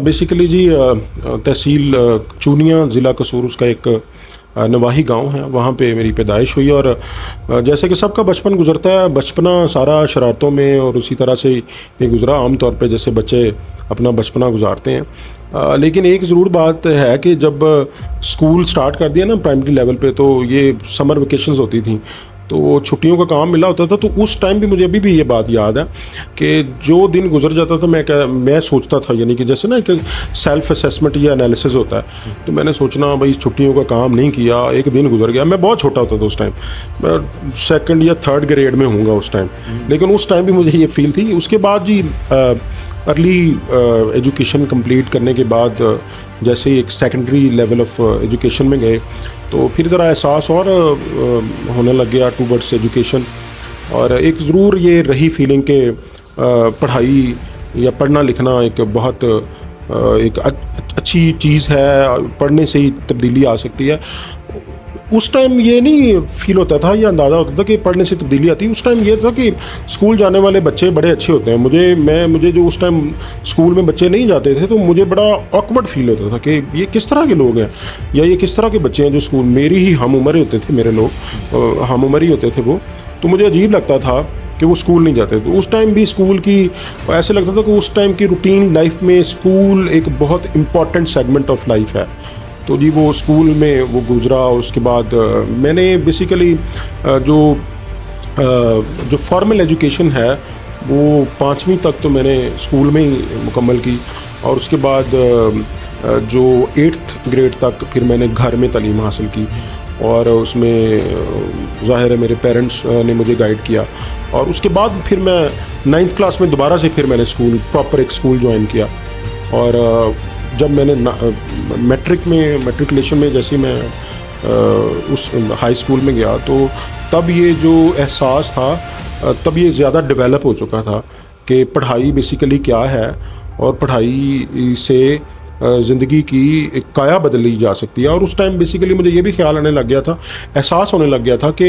Basically जी तहसील चूनिया ज़िला कसूर उसका एक नवाही गांव है, वहाँ पे मेरी पैदाइश हुई। और जैसे कि सबका बचपन गुजरता है, बचपना सारा शरारतों में और उसी तरह से ये गुजरा आम तौर पे जैसे बच्चे अपना बचपना गुजारते हैं। लेकिन एक ज़रूर बात है कि जब स्कूल स्टार्ट कर दिया ना प्राइमरी लेवल पे, तो ये समर वेकेशंस होती थी, तो छुट्टियों का काम मिला होता था। तो उस टाइम भी मुझे अभी भी ये बात याद है कि जो दिन गुजर जाता था मैं सोचता था, यानी कि जैसे ना एक सेल्फ असेसमेंट या एनालिसिस होता है, तो मैंने सोचना भाई छुट्टियों का काम नहीं किया, एक दिन गुजर गया। मैं बहुत छोटा होता था उस टाइम, मैं सेकंड या थर्ड ग्रेड में होऊंगा उस टाइम, लेकिन उस टाइम भी मुझे ये फील थी। उसके बाद जी अर्ली एजुकेशन कंप्लीट करने के बाद जैसे ही एक सेकेंडरी लेवल ऑफ एजुकेशन में गए, तो फिर ज़रा एहसास और होने लग गया टूवर्ड्स एजुकेशन। और एक ज़रूर ये रही फीलिंग कि पढ़ाई या पढ़ना लिखना एक बहुत एक अच्छी चीज़ है, पढ़ने से ही तब्दीली आ सकती है। उस टाइम ये नहीं फील होता था या अंदाज़ा होता था कि पढ़ने से तब्दीली आती है। उस टाइम ये था कि स्कूल जाने वाले बच्चे बड़े अच्छे होते हैं। मुझे जो उस टाइम स्कूल में बच्चे नहीं जाते थे, तो मुझे बड़ा ऑकवर्ड फील होता था कि ये किस तरह के लोग हैं या ये किस तरह के बच्चे हैं जो स्कूल, मेरी ही हम उम्र होते थे, मेरे लोग हम उम्र ही होते थे वो, तो मुझे अजीब लगता था कि वो स्कूल नहीं जाते। तो उस टाइम भी स्कूल की ऐसे लगता था कि उस टाइम की रूटीन लाइफ में स्कूल एक बहुत इम्पॉर्टेंट सेगमेंट ऑफ लाइफ है। तो जी वो स्कूल में वो गुजरा। उसके बाद मैंने बेसिकली जो फॉर्मल एजुकेशन है वो 5वीं तक तो मैंने स्कूल में ही मुकम्मल की, और उसके बाद जो 8th ग्रेड तक फिर मैंने घर में तालीम हासिल की, और उसमें ज़ाहिर है मेरे पेरेंट्स ने मुझे गाइड किया। और उसके बाद फिर मैं 9th क्लास में दोबारा से फिर मैंने स्कूल प्रॉपर एक स्कूल ज्वाइन किया। और जब मैंने मैट्रिकुलेशन में जैसे मैं उस हाई स्कूल में गया, तो तब ये जो एहसास था तब ये ज़्यादा डेवलप हो चुका था कि पढ़ाई बेसिकली क्या है, और पढ़ाई से ज़िंदगी की एक काया बदली जा सकती है। और उस टाइम बेसिकली मुझे ये भी ख्याल आने लग गया था, एहसास होने लग गया था कि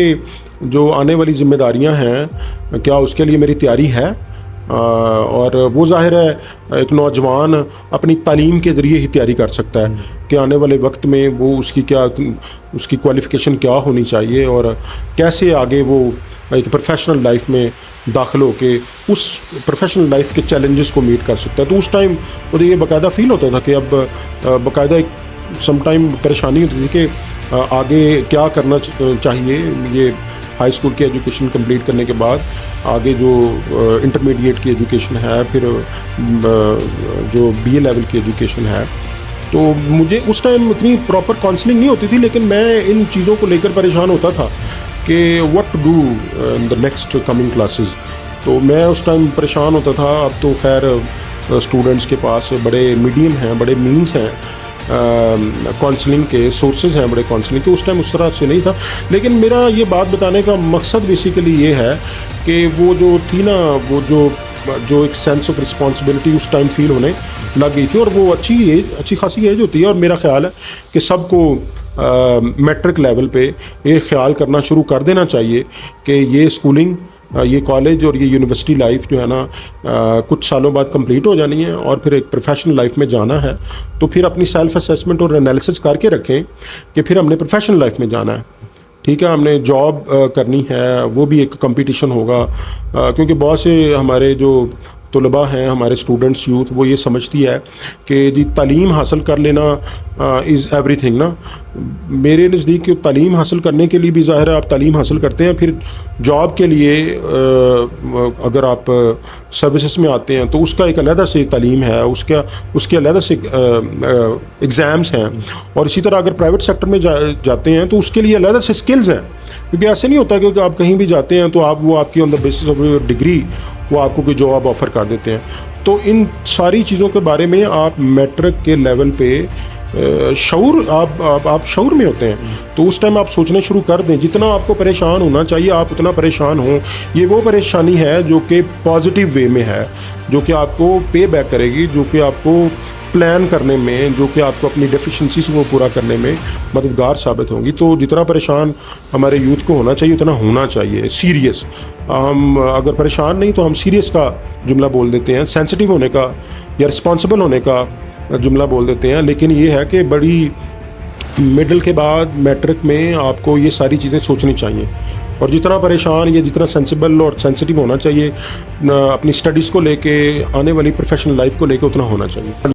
जो आने वाली ज़िम्मेदारियां हैं क्या उसके लिए मेरी तैयारी है। और वो ज़ाहिर है एक नौजवान अपनी तालीम के ज़रिए ही तैयारी कर सकता है कि आने वाले वक्त में वो उसकी क्वालिफ़िकेशन क्या होनी चाहिए, और कैसे आगे वो एक प्रोफेशनल लाइफ में दाखिल होके उस प्रोफेशनल लाइफ के चैलेंजेस को मीट कर सकता है। तो उस टाइम मुझे ये बाकायदा फ़ील होता था कि अब बाकायदा एक सम टाइम परेशानी होती थी कि आगे क्या करना चाहिए। ये हाई स्कूल की एजुकेशन कंप्लीट करने के बाद आगे जो इंटरमीडिएट की एजुकेशन है, फिर जो BA लेवल की एजुकेशन है, तो मुझे उस टाइम इतनी प्रॉपर काउंसलिंग नहीं होती थी, लेकिन मैं इन चीज़ों को लेकर परेशान होता था कि what to do in the next coming classes. तो मैं उस टाइम परेशान होता था। अब तो खैर स्टूडेंट्स के पास बड़े मीडियम हैं, बड़े मीन्स हैं, काउंसलिंग के सोर्सेज हैं बड़े काउंसलिंग के। उस टाइम उस तरह से नहीं था। लेकिन मेरा ये बात बताने का मकसद बेसिकली ये है कि वो जो थी ना, वो जो एक सेंस ऑफ रिस्पॉन्सिबिलिटी उस टाइम फील होने लग गई थी। और वो अच्छी खासी एज होती है, और मेरा ख्याल है कि सबको मैट्रिक लेवल पे ये ख्याल करना शुरू कर देना चाहिए कि ये स्कूलिंग, ये कॉलेज और ये यूनिवर्सिटी लाइफ जो है ना कुछ सालों बाद कंप्लीट हो जानी है, और फिर एक प्रोफेशनल लाइफ में जाना है। तो फिर अपनी सेल्फ असेसमेंट और एनालिसिस करके रखें कि फिर हमने प्रोफेशनल लाइफ में जाना है। ठीक है, हमने जॉब करनी है, वो भी एक कंपटीशन होगा, क्योंकि बहुत से हमारे जो तलबा हैं, हमारे स्टूडेंट्स यूथ, वो ये समझती है कि जी तालीम हासिल कर लेना इज़ एवरीथिंग ना। मेरे नज़दीक तालीम हासिल करने के लिए भी ज़ाहिर है आप तालीम हासिल करते हैं, फिर जॉब के लिए अगर आप सर्विसेज में आते हैं तो उसका एक अलग से तालीम है, उसके अलग से एग्ज़ाम्स हैं। और इसी तरह अगर प्राइवेट सेक्टर में जाते हैं तो उसके लिए अलग से स्किल्स हैं, क्योंकि ऐसे नहीं होता कि आप कहीं भी जाते हैं तो वो आपकी on the basis of your degree वो आपको कोई जॉब ऑफ़र कर देते हैं। तो इन सारी चीज़ों के बारे में आप मैट्रिक के लेवल पे शऊर आप शऊर में होते हैं, तो उस टाइम आप सोचना शुरू कर दें। जितना आपको परेशान होना चाहिए आप उतना परेशान हों। ये वो परेशानी है जो कि पॉजिटिव वे में है, जो कि आपको पे बैक करेगी, जो कि आपको प्लान करने में, जो कि आपको अपनी डेफिशिएंसीज को पूरा करने में मददगार साबित होंगी। तो जितना परेशान हमारे यूथ को होना चाहिए उतना होना चाहिए सीरियस। हम अगर परेशान नहीं तो हम सीरियस का जुमला बोल देते हैं, सेंसिटिव होने का या रिस्पॉन्सिबल होने का جملہ بول دیتے ہیں، لیکن یہ ہے کہ بڑی مڈل کے بعد میٹرک میں آپ کو یہ ساری چیزیں سوچنی چاہیے، اور جتنا پریشان یا جتنا سینسیبل اور سینسٹیو ہونا چاہیے اپنی اسٹڈیز کو لے کے، آنے والی پروفیشنل لائف کو لے کے، اتنا ہونا چاہیے۔